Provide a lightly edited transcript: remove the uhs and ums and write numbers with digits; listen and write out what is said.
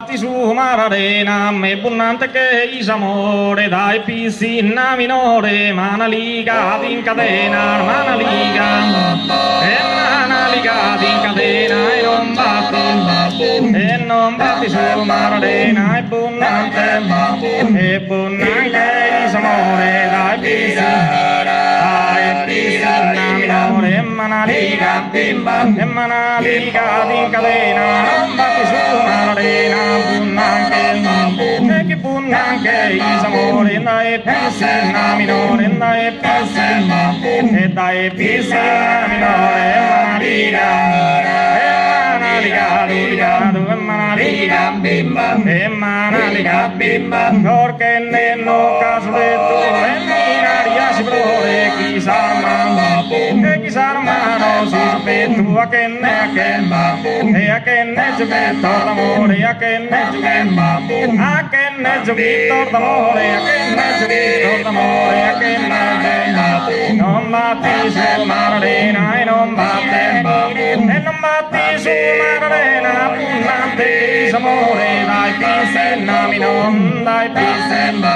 Su mararena me bunnante che isamore dai piscina minore mana liga in catena mana liga in catena e non batti su mararena e bunnante isamore dai piscina minore mana liga in catena non batti su mararena Punanche isamore dai piscina minore dai piscina e dai piscina minore manaliga bimba porque neno caso de tu minaria si flore kisarmano si petu a che ne giochi d'amore a che ne giochi d'amore non batti su mararena e non batti su mararena punnante isamore dai piscina minore dai piscina